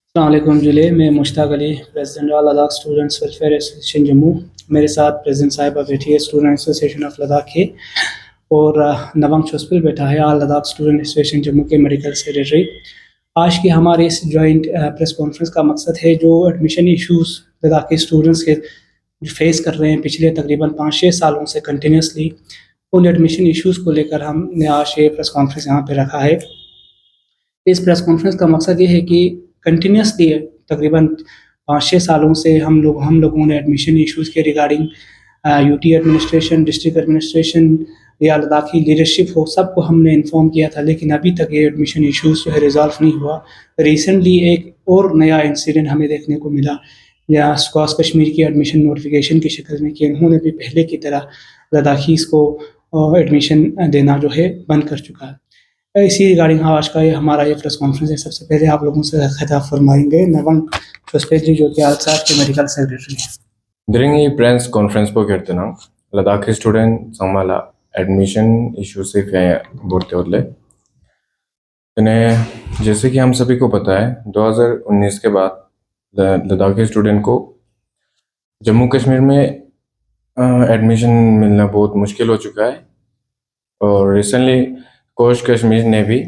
अस्सलाम वालेकुम जुले, मैं Mushtaq Ali, president all Ladakh students welfare association Jammu. मेरे साथ प्रेसिडेंट साहिबा बैठी है स्टूडेंट एसोसिएशन ऑफ लद्दाख के, और नवम चुस्पिल बैठा है all Ladakh student association Jammu के मेडिकल सेक्रेटरी। आज की हमारे इस जॉइंट प्रेस कॉन्फ्रेंस का मकसद है जो एडमिशन इशूज़ लद्दाख के स्टूडेंट्स के फेस कर रहे हैं पिछले तकरीबन 5-6 सालों से कंटिन्यूसली, उन एडमिशन इशूज़ को लेकर हमने आज ये प्रेस कॉन्फ्रेंस यहाँ पे रखा है। इस प्रेस कॉन्फ्रेंस का मकसद ये है कि कंटिन्यूसली तकरीबन 5-6 सालों से हम लोगों ने एडमिशन इश्यूज़ के regarding UT administration, district administration या लद्दाखी लीडरशिप हो, सबको हमने इन्फॉर्म किया था, लेकिन अभी तक ये एडमिशन इश्यूज़ जो है रिज़ॉल्व नहीं हुआ। रिसेंटली एक और नया इंसिडेंट हमें देखने को मिला या स्कॉस कश्मीर की एडमिशन नोटिफिकेशन की शक्ल में कि उन्होंने भी पहले की तरह लद्दाखीज़ को एडमिशन देना जो है बंद कर चुका है। इसी रिगार्डिंग आज का ये हमारा ये प्रेस कॉन्फ्रेंस है। सबसे पहले आप लोगों से खिताब फरमाएंगे नवम चुस्पेली जो कि आलसाद के मेडिकल सेक्रेटरी हैं। During a press conference på Kirtana, Ladakhi student samala admission issue से बोलते होले। जैसे कि हम सभी को पता है 2019 के बाद लद्दाखी स्टूडेंट को जम्मू कश्मीर में एडमिशन मिलना बहुत मुश्किल हो चुका है, और रिसेंटली कोश कश्मीर ने भी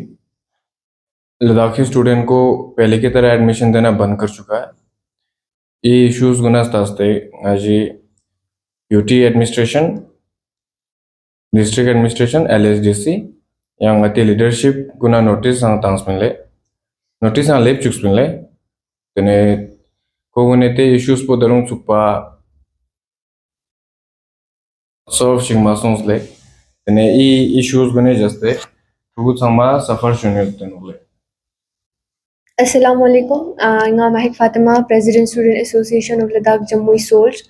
लद्दाखी स्टूडेंट को पहले की तरह एडमिशन देना बंद कर चुका है। ये इश्यूज गुनास्तास्ते आज UT administration, district administration, LSDC yang ati leadership guna notice ang tangsminle notice ang lep chuksminle tene ko gunete issues po darung chukpa solve shingmasons le tene I issues gune jaste tu sama safar shunil tenule. Assalamu alaikum. Nga Mahek Fatima, President Student Association of Ladakh Jammu Solj.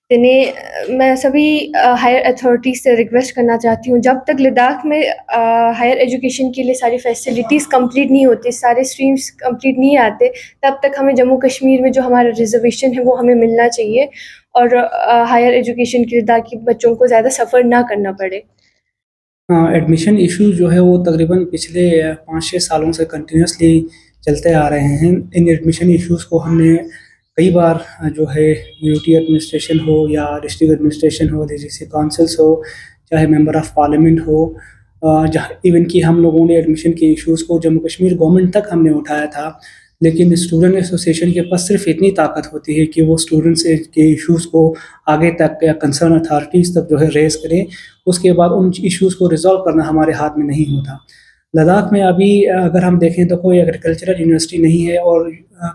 मैं सभी higher authorities से request करना चाहती हूँ, जब तक लद्दाख में higher education के लिए सारी फैसिलिटीज़ कंप्लीट नहीं होती, सारे स्ट्रीम्स कंप्लीट नहीं आते, तब तक हमें जम्मू कश्मीर में जो हमारा रिजर्वेशन है वो हमें मिलना चाहिए और हायर एजुकेशन के लद्दाखी बच्चों को ज़्यादा सफ़र ना करना पड़े। एडमिशन इशू जो है वो तकरीबन पिछले 5-6 सालों से कंटिन्यूसली चलते आ रहे हैं। इन एडमिशन इश्यूज़ को हमने कई बार जो है यूटी एडमिनिस्ट्रेशन हो या डिस्ट्रिक्ट एडमिनिस्ट्रेशन हो, डीसीसी काउंसिल्स हो, चाहे मेंबर ऑफ़ पार्लियामेंट हो, जहाँ इवन कि हम लोगों ने एडमिशन के इश्यूज़ को जम्मू कश्मीर गवर्नमेंट तक हमने उठाया था, लेकिन स्टूडेंट एसोसिएशन के पास सिर्फ इतनी ताकत होती है कि वो स्टूडेंट्स के इश्यूज़ को आगे तक या कंसर्न अथॉरिटीज़ तक जो है रेस करें। उसके बाद उन इश्यूज़ को रिजॉल्व करना हमारे हाथ में नहीं होता। लद्दाख में अभी अगर हम देखें तो कोई एग्रीकल्चरल यूनिवर्सिटी नहीं है, और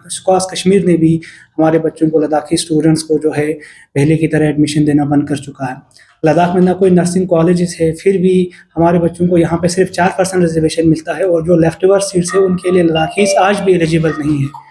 स्कॉस कश्मीर ने भी हमारे बच्चों को, लद्दाखी स्टूडेंट्स को जो है पहले की तरह एडमिशन देना बंद कर चुका है। लद्दाख में ना कोई नर्सिंग कॉलेजेस है, फिर भी हमारे बच्चों को यहाँ पे सिर्फ 4% रिजर्वेशन मिलता है, और जो लेफ्ट ओवर सीट्स है उनके लिए लद्दाखीज़ आज भी एलिजिबल नहीं है।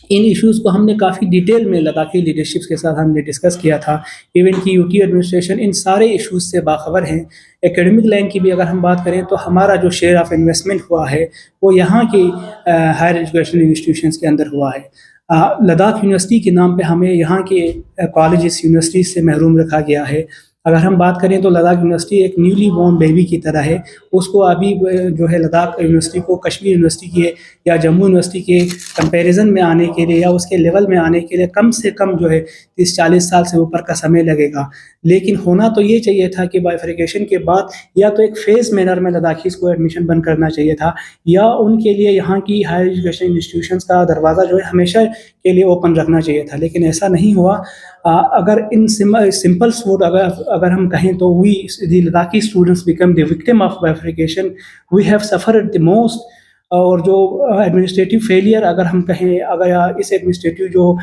इन इश्यूज़ को हमने काफ़ी डिटेल में लद्दाखी लीडरशिप के साथ हमने डिस्कस किया था। इवन कि यूटी एडमिनिस्ट्रेशन इन सारे इश्यूज़ से बाखबर हैं। एकेडमिक लाइन की भी अगर हम बात करें तो हमारा जो शेयर ऑफ़ इन्वेस्टमेंट हुआ है वो यहाँ की हायर एजुकेशन इंस्टीट्यूशंस के अंदर हुआ है। लद्दाख यूनिवर्सिटी के नाम पे हमें यहाँ के कॉलेजेस, यूनिवर्सिटीज़ से महरूम रखा गया है। अगर हम बात करें तो लद्दाख यूनिवर्सिटी एक न्यूली बॉर्न बेबी की तरह है। उसको अभी जो है लद्दाख यूनिवर्सिटी को कश्मीर यूनिवर्सिटी के या जम्मू यूनिवर्सिटी के कंपैरिजन में आने के लिए या उसके लेवल में आने के लिए कम से कम जो है 30-40 साल से ऊपर का समय लगेगा। लेकिन होना तो ये चाहिए था कि बाइफर्केशन के बाद या तो एक फ़ेज़ मैनर में लद्दाखीज़ को एडमिशन बंद करना चाहिए था, या उनके लिए यहाँ की हायर एजुकेशन इंस्टीट्यूशंस का दरवाज़ा जो है हमेशा के लिए ओपन रखना चाहिए था, लेकिन ऐसा नहीं हुआ। अगर इन सिंपल वर्ड अगर हम कहें तो we the Ladakhi students become the victim of bifurcation, we have suffered the most. और जो एडमिनिस्ट्रेटिव फेलियर अगर हम कहें, अगर इस एडमिनिस्ट्रेटिव जो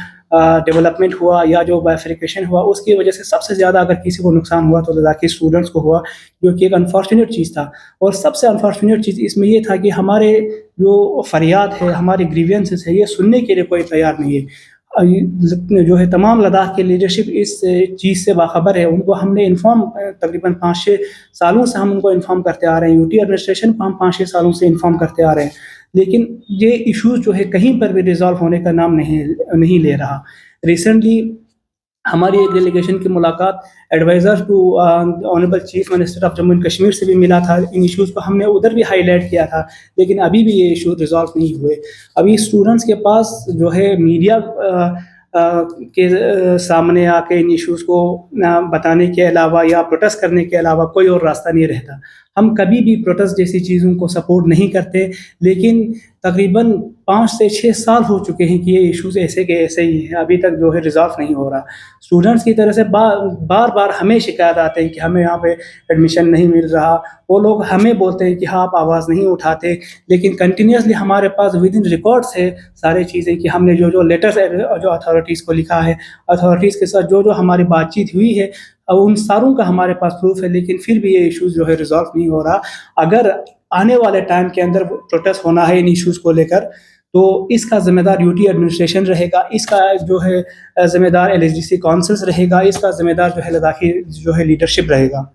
डेवलपमेंट हुआ या जो बाइफर्केशन हुआ उसकी वजह से सबसे ज़्यादा अगर किसी को नुकसान हुआ तो लद्दाखी स्टूडेंट्स को हुआ, जो कि एक अनफॉर्चुनेट चीज़ था। और सबसे अनफॉर्चुनेट चीज़ इसमें ये था कि हमारे जो फरियाद है, हमारे ग्रीवेंसेस है, ये सुनने के लिए कोई तैयार नहीं है। जो है तमाम लद्दाख की लीडरशिप इस चीज़ से बाखबर है। उनको हमने इन्फॉर्म तकरीबन 5-6 सालों से हम उनको इन्फॉर्म करते आ रहे हैं। यूटी एडमिनिस्ट्रेशन को हम 5-6 सालों से इन्फॉर्म करते आ रहे हैं, लेकिन ये इश्यूज़ जो है कहीं पर भी रिजॉल्व होने का नाम नहीं ले रहा। रिसेंटली हमारी एक डेलीगेशन की मुलाकात advisor to honourable chief minister of Jammu and Kashmir से भी मिला था। इन इश्यूज़ को हमने उधर भी हाईलाइट किया था, लेकिन अभी भी ये इशू रिज़ॉल्व नहीं हुए। अभी स्टूडेंट्स के पास जो है मीडिया के सामने आके इन इश्यूज़ को बताने के अलावा या प्रोटेस्ट करने के अलावा कोई और रास्ता नहीं रहता। हम कभी भी प्रोटेस्ट जैसी चीज़ों को सपोर्ट नहीं करते, लेकिन तकरीबन 5 से 6 साल हो चुके हैं कि ये इश्यूज़ ऐसे के ऐसे ही हैं, अभी तक जो है रिज़ॉल्व नहीं हो रहा। स्टूडेंट्स की तरफ से बार-बार हमें शिकायत आते हैं कि हमें यहाँ पे एडमिशन नहीं मिल रहा। वो लोग हमें बोलते हैं कि हाँ, आप आवाज़ नहीं उठाते, लेकिन कंटिन्यूअसली हमारे पास विदिन रिकॉर्ड्स है सारी चीज़ें कि हमने जो लेटर्स जो अथॉरिटीज़ को लिखा है, अथॉरिटीज़ के साथ जो हमारी बातचीत हुई है, अब उन सारों का हमारे पास प्रूफ है, लेकिन फिर भी ये इश्यूज़ जो है रिज़ॉल्व नहीं हो रहा। अगर आने वाले टाइम के अंदर प्रोटेस्ट होना है इन इश्यूज़ को लेकर, तो इसका ज़िम्मेदार यूटी एडमिनिस्ट्रेशन रहेगा, इसका जो है ज़िम्मेदार एलएचडीसी काउंसिल्स रहेगा, इसका ज़िम्मेदार जो है लद्दाखी जो है लीडरशिप रहेगा।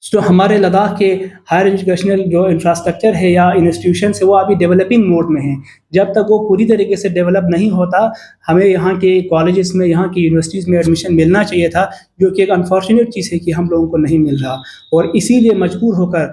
तो हमारे लद्दाख के हायर एजुकेशनल जो इंफ्रास्ट्रक्चर है या इंस्टीट्यूशंस है, वो अभी डेवलपिंग मोड में हैं। जब तक वो पूरी तरीके से डेवलप नहीं होता, हमें यहाँ के कॉलेजेस में, यहाँ की यूनिवर्सिटीज़ में एडमिशन मिलना चाहिए था, जो कि एक अनफॉर्चुनेट चीज़ है कि हम लोगों को नहीं मिल रहा। और इसीलिए मजबूर होकर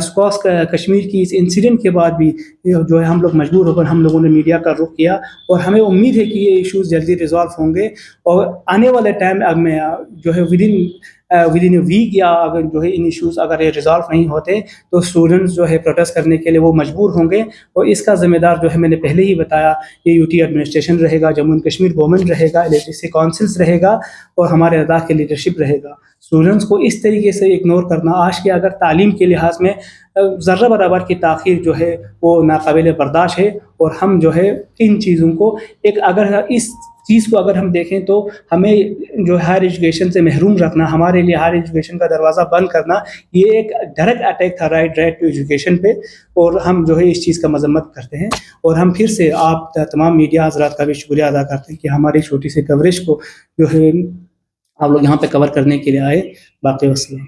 स्कॉस कश्मीर की इस इंसिडेंट के बाद भी जो है हम लोग मजबूर होकर हम लोगों ने मीडिया का रुख किया, और हमें उम्मीद है कि ये इश्यूज़ जल्दी रिज़ॉल्व होंगे। और आने वाले टाइम में जो है विदिन अ वीक या अगर जो है इन इश्यूज़ अगर ये रिज़ॉल्व नहीं होते, तो स्टूडेंट्स जो है प्रोटेस्ट करने के लिए वो मजबूर होंगे। और इसका ज़िम्मेदार जो है मैंने पहले ही बताया, ये यूटी एडमिनिस्ट्रेशन रहेगा, जम्मू एंड कश्मीर गवर्नमेंट रहेगा, एलएचडीसी काउंसिल्स रहेगा, और हमारे लद्दाख की लीडरशिप रहेगा। स्टूडेंट्स को इस तरीके से इग्नोर करना आज के अगर तालीम के लिहाज में ज़र्रा बराबर की ताख़ीर जो है वो नाक़ाबिल बर्दाश्त है। और हम जो है इन चीज़ों को अगर इस चीज़ को अगर हम देखें, तो हमें जो हायर एजुकेशन से महरूम रखना, हमारे लिए हायर एजुकेशन का दरवाज़ा बंद करना, ये एक डायरेक्ट अटैक था राइट टू एजुकेशन पे। और हम जो है इस चीज़ का मज़म्मत करते हैं। और हम फिर से आप तमाम मीडिया हज़रात का भी शुक्रिया अदा करते हैं कि हमारी छोटी सी कवरेज को जो है आप लोग यहाँ पे कवर करने के लिए आए। बाकी वस्सलाम।